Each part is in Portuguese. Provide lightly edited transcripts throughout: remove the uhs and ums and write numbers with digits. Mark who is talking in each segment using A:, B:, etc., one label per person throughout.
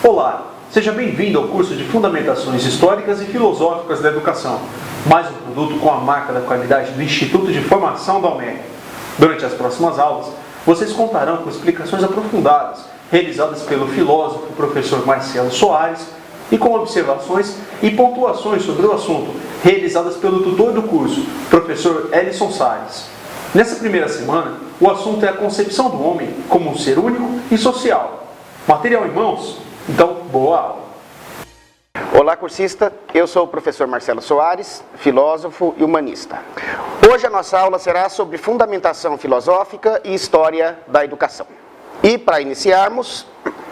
A: Olá, seja bem-vindo ao curso de Fundamentações Históricas e Filosóficas da Educação, mais um produto com a marca da qualidade do Instituto de Formação da UMEC. Durante as próximas aulas, vocês contarão com explicações aprofundadas, realizadas pelo filósofo professor Marcelo Soares, e com observações e pontuações sobre o assunto, realizadas pelo tutor do curso, professor Ellison Salles. Nessa primeira semana, o assunto é a concepção do homem como um ser único e social. Material em mãos? Então, boa aula!
B: Olá, cursista. Eu sou o professor Marcelo Soares, filósofo e humanista. Hoje a nossa aula será sobre fundamentação filosófica e história da educação. E, para iniciarmos,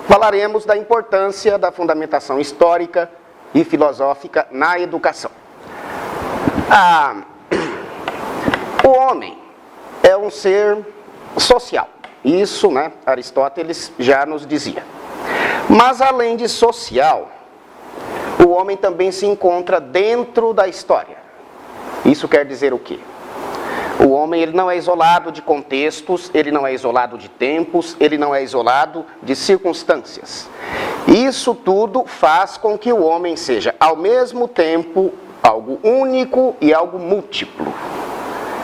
B: falaremos da importância da fundamentação histórica e filosófica na educação. O homem é um ser social. Isso, Aristóteles já nos dizia. Mas, além de social, o homem também se encontra dentro da história. Isso quer dizer o quê? O homem ele não é isolado de contextos, ele não é isolado de tempos, ele não é isolado de circunstâncias. Isso tudo faz com que o homem seja, ao mesmo tempo, algo único e algo múltiplo.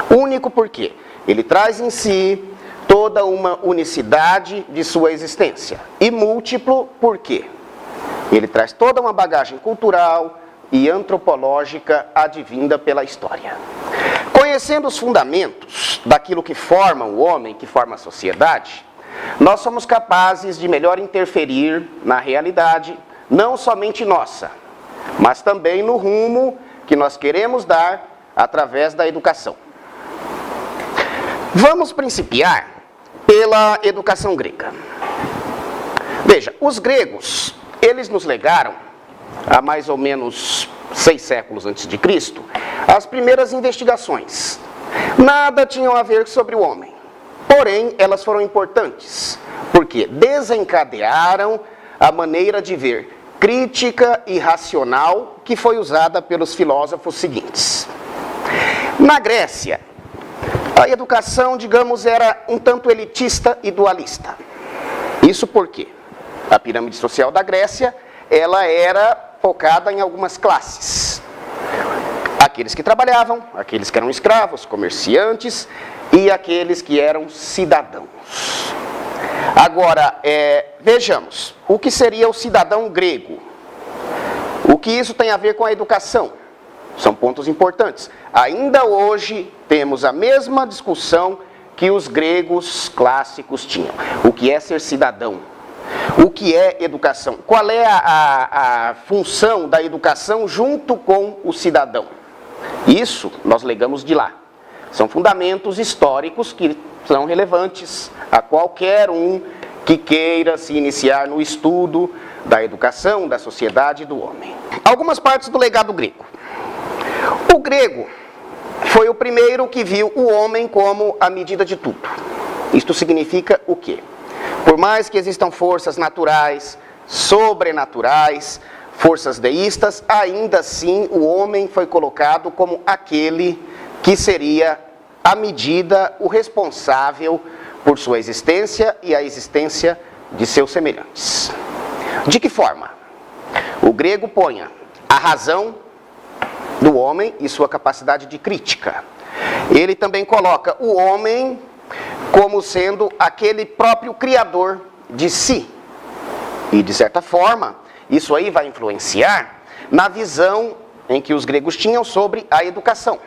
B: Único por quê? Ele traz em si toda uma unicidade de sua existência. E múltiplo por quê? Ele traz toda uma bagagem cultural e antropológica advinda pela história. Conhecendo os fundamentos daquilo que forma o homem, que forma a sociedade, nós somos capazes de melhor interferir na realidade, não somente nossa, mas também no rumo que nós queremos dar através da educação. Vamos principiar pela educação grega. Veja, os gregos, eles nos legaram, há mais ou menos 6 séculos antes de Cristo, as primeiras investigações. Nada tinham a ver sobre o homem. Porém, elas foram importantes, porque desencadearam a maneira de ver crítica e racional que foi usada pelos filósofos seguintes. Na Grécia, a educação, digamos, era um tanto elitista e dualista. Isso por quê? A pirâmide social da Grécia, ela era focada em algumas classes. Aqueles que trabalhavam, aqueles que eram escravos, comerciantes e aqueles que eram cidadãos. Agora, vejamos, o que seria o cidadão grego? O que isso tem a ver com a educação? São pontos importantes. Ainda hoje temos a mesma discussão que os gregos clássicos tinham. O que é ser cidadão? O que é educação? Qual é a função da educação junto com o cidadão? Isso nós legamos de lá. São fundamentos históricos que são relevantes a qualquer um que queira se iniciar no estudo da educação, da sociedade e do homem. Algumas partes do legado grego. O grego foi o primeiro que viu o homem como a medida de tudo. Isto significa o quê? Por mais que existam forças naturais, sobrenaturais, forças deístas, ainda assim o homem foi colocado como aquele que seria a medida, o responsável por sua existência e a existência de seus semelhantes. De que forma? O grego põe a razão do homem e sua capacidade de crítica. Ele também coloca o homem como sendo aquele próprio criador de si. E, de certa forma, isso aí vai influenciar na visão em que os gregos tinham sobre a educação.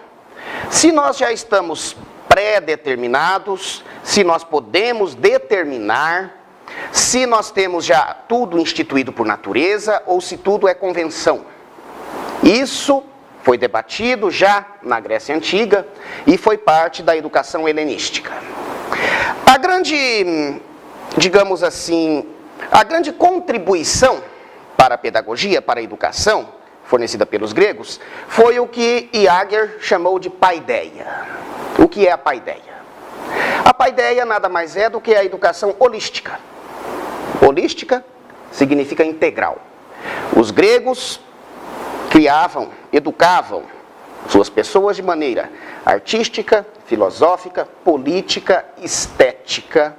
B: Se nós já estamos pré-determinados, se nós podemos determinar, se nós temos já tudo instituído por natureza ou se tudo é convenção. Isso foi debatido já na Grécia Antiga e foi parte da educação helenística. A grande, digamos assim, a grande contribuição para a pedagogia, para a educação, fornecida pelos gregos, foi o que Iager chamou de paideia. O que é a paideia? A paideia nada mais é do que a educação holística. Holística significa integral. Os gregos criavam, educavam suas pessoas de maneira artística, filosófica, política, estética,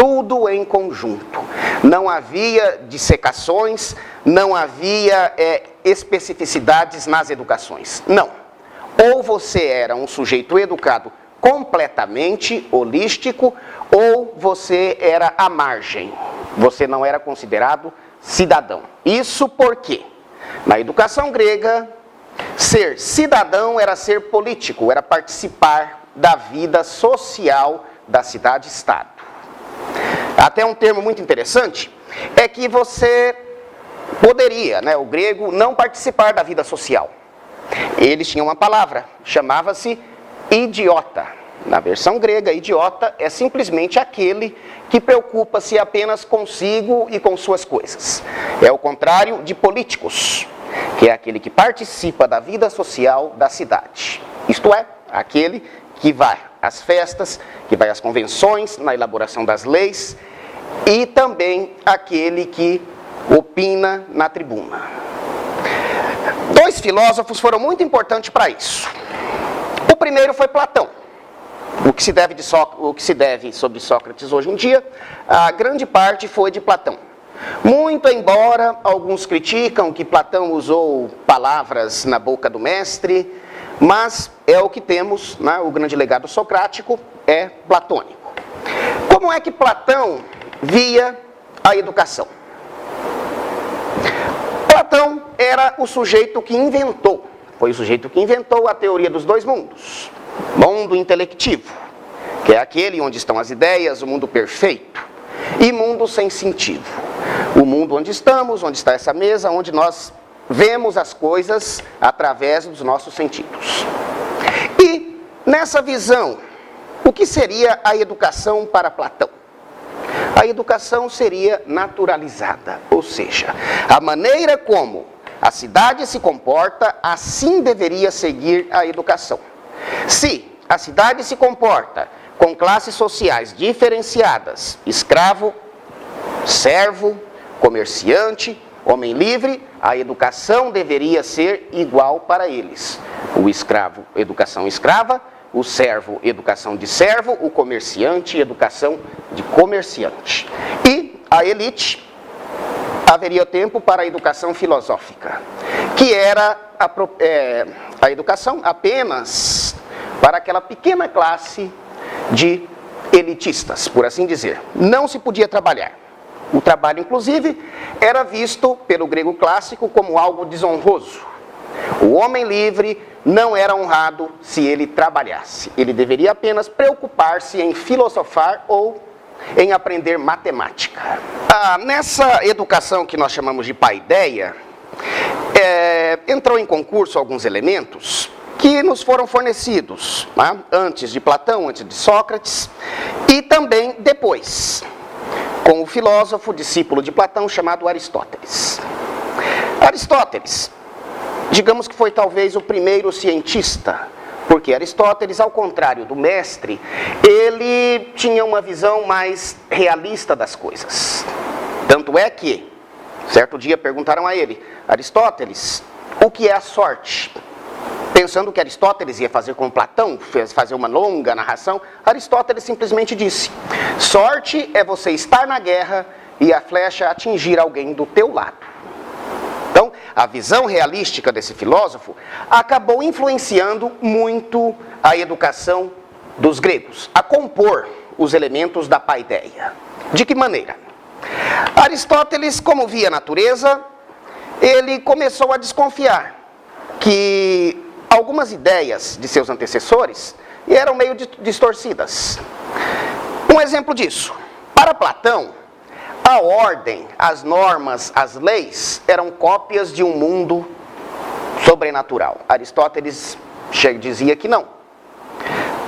B: tudo em conjunto. Não havia dissecações, não havia especificidades nas educações. Não. Ou você era um sujeito educado completamente holístico, ou você era à margem. Você não era considerado cidadão. Isso porque, na educação grega, ser cidadão era ser político, era participar da vida social da cidade-estado. Até um termo muito interessante é que você poderia, o grego, não participar da vida social. Eles tinham uma palavra, chamava-se idiota. Na versão grega, idiota é simplesmente aquele que preocupa-se apenas consigo e com suas coisas. É o contrário de políticos, que é aquele que participa da vida social da cidade. Isto é, aquele que vai às festas, que vai às convenções, na elaboração das leis, e também aquele que opina na tribuna. Dois filósofos foram muito importantes para isso. O primeiro foi Platão. O que se deve sobre Sócrates hoje em dia, a grande parte foi de Platão. Muito embora alguns criticam que Platão usou palavras na boca do mestre, mas é o que temos, o grande legado socrático é platônico. Como é que Platão via a educação? Platão era o sujeito que inventou, foi o sujeito que inventou a teoria dos dois mundos. Mundo intelectivo, que é aquele onde estão as ideias, o mundo perfeito, e mundo sensitivo. O mundo onde estamos, onde está essa mesa, onde nós vemos as coisas através dos nossos sentidos. E nessa visão, o que seria a educação para Platão? A educação seria naturalizada, ou seja, a maneira como a cidade se comporta, assim deveria seguir a educação. Se a cidade se comporta com classes sociais diferenciadas, escravo, servo, comerciante, homem livre, a educação deveria ser igual para eles. O escravo, educação escrava, o servo, educação de servo, o comerciante, educação de comerciante. E a elite, haveria tempo para a educação filosófica, que era a educação apenas para aquela pequena classe de elitistas, por assim dizer. Não se podia trabalhar. O trabalho, inclusive, era visto pelo grego clássico como algo desonroso. O homem livre não era honrado se ele trabalhasse. Ele deveria apenas preocupar-se em filosofar ou em aprender matemática. Nessa educação que nós chamamos de paideia, entrou em concurso alguns elementos que nos foram fornecidos, antes de Platão, antes de Sócrates, e também depois, com o filósofo, discípulo de Platão, chamado Aristóteles. Aristóteles, digamos que foi talvez o primeiro cientista, porque Aristóteles, ao contrário do mestre, ele tinha uma visão mais realista das coisas. Tanto é que, certo dia perguntaram a ele, Aristóteles, o que é a sorte? Pensando que Aristóteles ia fazer como Platão, fazer uma longa narração, Aristóteles simplesmente disse, sorte é você estar na guerra e a flecha atingir alguém do teu lado. Então, a visão realística desse filósofo acabou influenciando muito a educação dos gregos, a compor os elementos da paideia. De que maneira? Aristóteles, como via a natureza, ele começou a desconfiar que algumas ideias de seus antecessores eram meio distorcidas. Um exemplo disso, para Platão, a ordem, as normas, as leis eram cópias de um mundo sobrenatural. Aristóteles dizia que não.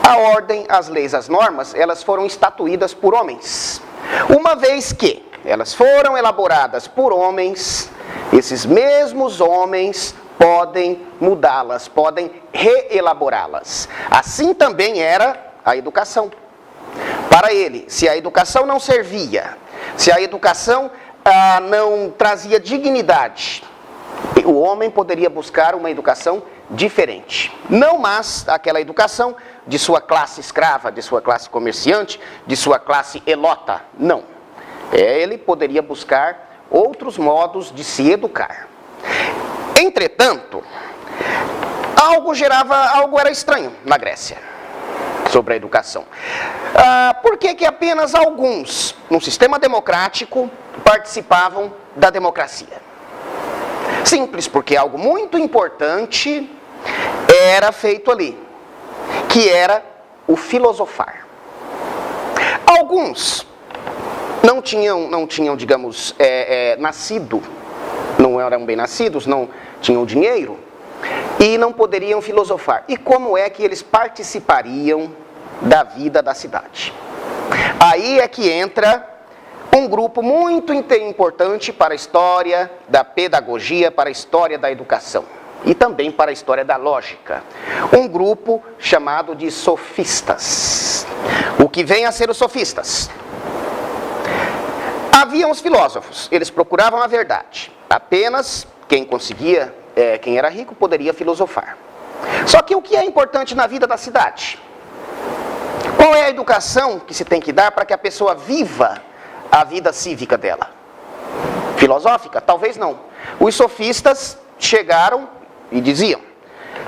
B: A ordem, as leis, as normas, elas foram estatuídas por homens. Uma vez que elas foram elaboradas por homens, esses mesmos homens podem mudá-las, podem reelaborá-las. Assim também era a educação. Para ele, se a educação não servia, se a educação não trazia dignidade, o homem poderia buscar uma educação diferente. Não mais aquela educação de sua classe escrava, de sua classe comerciante, de sua classe elota. Não. Ele poderia buscar outros modos de se educar. Entretanto, algo era estranho na Grécia sobre a educação. Por que apenas alguns, num sistema democrático, participavam da democracia? Simples, porque algo muito importante era feito ali, que era o filosofar. Alguns não tinham, digamos, nascido, não eram bem nascidos, não tinham dinheiro e não poderiam filosofar. E como é que eles participariam da vida da cidade? Aí é que entra um grupo muito importante para a história da pedagogia, para a história da educação e também para a história da lógica. Um grupo chamado de sofistas. O que vem a ser os sofistas? Haviam os filósofos, eles procuravam a verdade. Apenas quem conseguia, quem era rico, poderia filosofar. Só que o que é importante na vida da cidade? Qual é a educação que se tem que dar para que a pessoa viva a vida cívica dela? Filosófica? Talvez não. Os sofistas chegaram e diziam: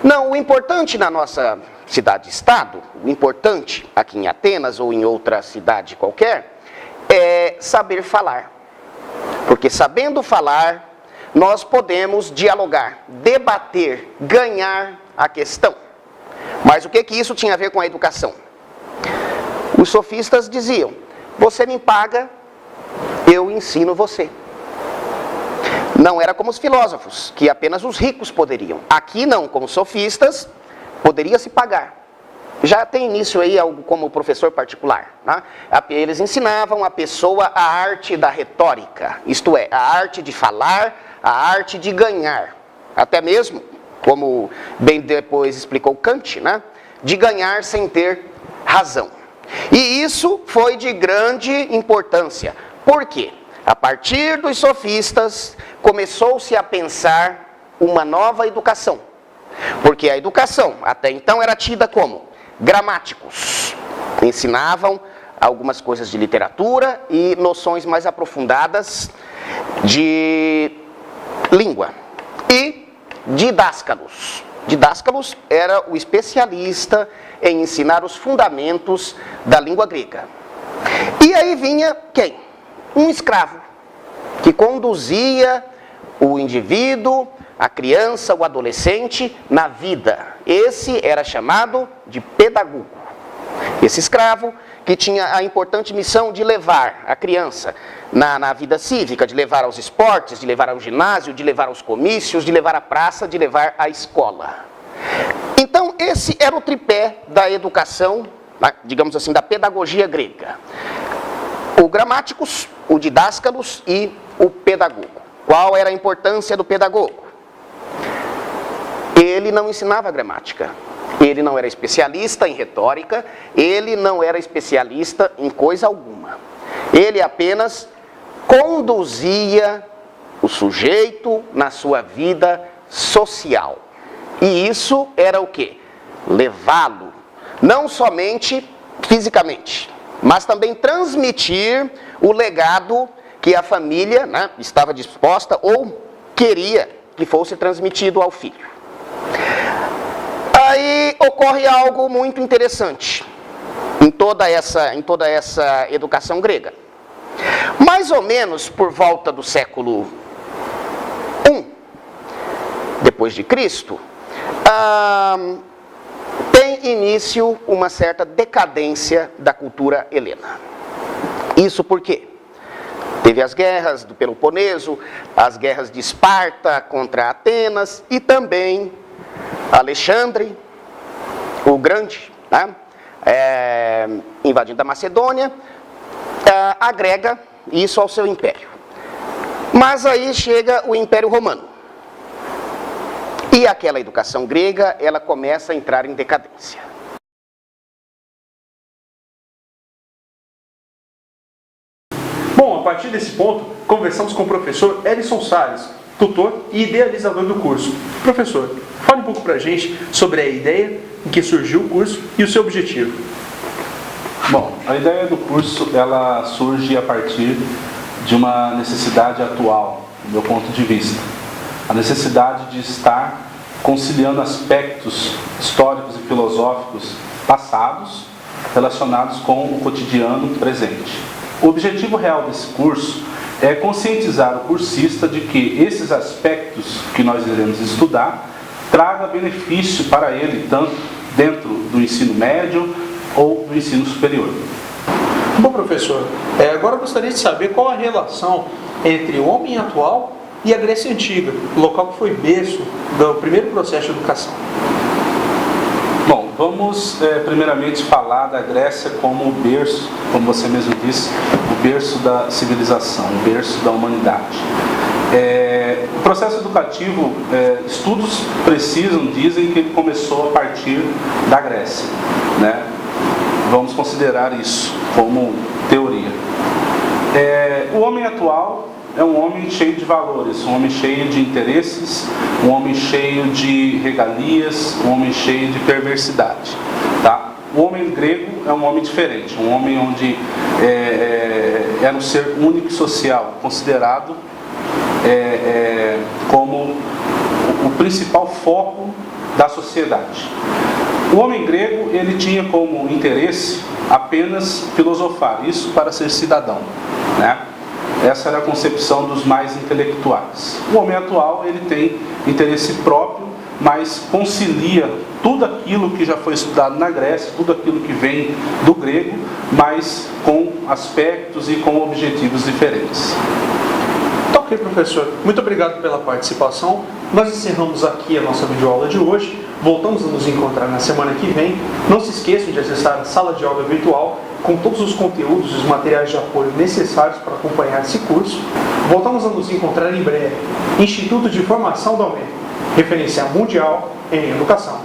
B: não, o importante na nossa cidade-estado, o importante aqui em Atenas ou em outra cidade qualquer, é saber falar. Porque sabendo falar, nós podemos dialogar, debater, ganhar a questão. Mas o que isso tinha a ver com a educação? Os sofistas diziam: você me paga, eu ensino você. Não era como os filósofos, que apenas os ricos poderiam. Aqui não, como sofistas, poderia se pagar. Já tem início aí algo como professor particular, né? Eles ensinavam a pessoa a arte da retórica, isto é, a arte de falar, a arte de ganhar. Até mesmo, como bem depois explicou Kant, né? De ganhar sem ter razão. E isso foi de grande importância. Por quê? A partir dos sofistas, começou-se a pensar uma nova educação. Porque a educação, até então, era tida como gramáticos. Ensinavam algumas coisas de literatura e noções mais aprofundadas de língua. E didáscalos. Didáscalos era o especialista em ensinar os fundamentos da língua grega. E aí vinha quem? Um escravo, que conduzia o indivíduo, a criança, o adolescente, na vida. Esse era chamado de pedagogo. Esse escravo que tinha a importante missão de levar a criança na vida cívica, de levar aos esportes, de levar ao ginásio, de levar aos comícios, de levar à praça, de levar à escola. Então, esse era o tripé da educação, digamos assim, da pedagogia grega. O gramáticos, o didáscalos e o pedagogo. Qual era a importância do pedagogo? Ele não ensinava gramática, ele não era especialista em retórica, ele não era especialista em coisa alguma. Ele apenas conduzia o sujeito na sua vida social. E isso era o quê? Levá-lo, não somente fisicamente, mas também transmitir o legado que a família, né, estava disposta ou queria que fosse transmitido ao filho. Aí ocorre algo muito interessante em toda essa educação grega. Mais ou menos por volta do século I depois de Cristo, tem início uma certa decadência da cultura helena. Isso por quê? Teve as guerras do Peloponeso, as guerras de Esparta contra Atenas e também Alexandre o Grande, né? Invadindo a Macedônia, agrega isso ao seu império. Mas aí chega o Império Romano. E aquela educação grega, ela começa a entrar em decadência.
A: Bom, a partir desse ponto, conversamos com o professor Elison Salles, tutor e idealizador do curso. Professor, Fale um pouco para a gente sobre a ideia em que surgiu o curso e o seu objetivo.
C: Bom, a ideia do curso ela surge a partir de uma necessidade atual, do meu ponto de vista. A necessidade de estar conciliando aspectos históricos e filosóficos passados relacionados com o cotidiano presente. O objetivo real desse curso é conscientizar o cursista de que esses aspectos que nós iremos estudar traga benefício para ele, tanto dentro do ensino médio ou do ensino superior.
A: Bom, professor, agora eu gostaria de saber qual a relação entre o homem atual e a Grécia Antiga, o local que foi berço do primeiro processo de educação.
C: Bom, vamos primeiramente falar da Grécia como o berço, como você mesmo disse, o berço da civilização, o berço da humanidade. O processo educativo, estudos dizem que ele começou a partir da Grécia, né? Vamos considerar isso como teoria. O homem atual é um homem cheio de valores, um homem cheio de interesses, um homem cheio de regalias, um homem cheio de perversidade. Tá? O homem grego é um homem diferente, um homem onde era um ser único e social, considerado como o principal foco da sociedade. O homem grego ele tinha como interesse apenas filosofar, isso para ser cidadão, né? Essa era a concepção dos mais intelectuais. O homem atual ele tem interesse próprio, mas concilia tudo aquilo que já foi estudado na Grécia, tudo aquilo que vem do grego, mas com aspectos e com objetivos diferentes.
A: Ok, professor. Muito obrigado pela participação. Nós encerramos aqui a nossa videoaula de hoje. Voltamos a nos encontrar na semana que vem. Não se esqueçam de acessar a sala de aula virtual com todos os conteúdos e os materiais de apoio necessários para acompanhar esse curso. Voltamos a nos encontrar em breve. Instituto de Formação da UME, referência mundial em educação.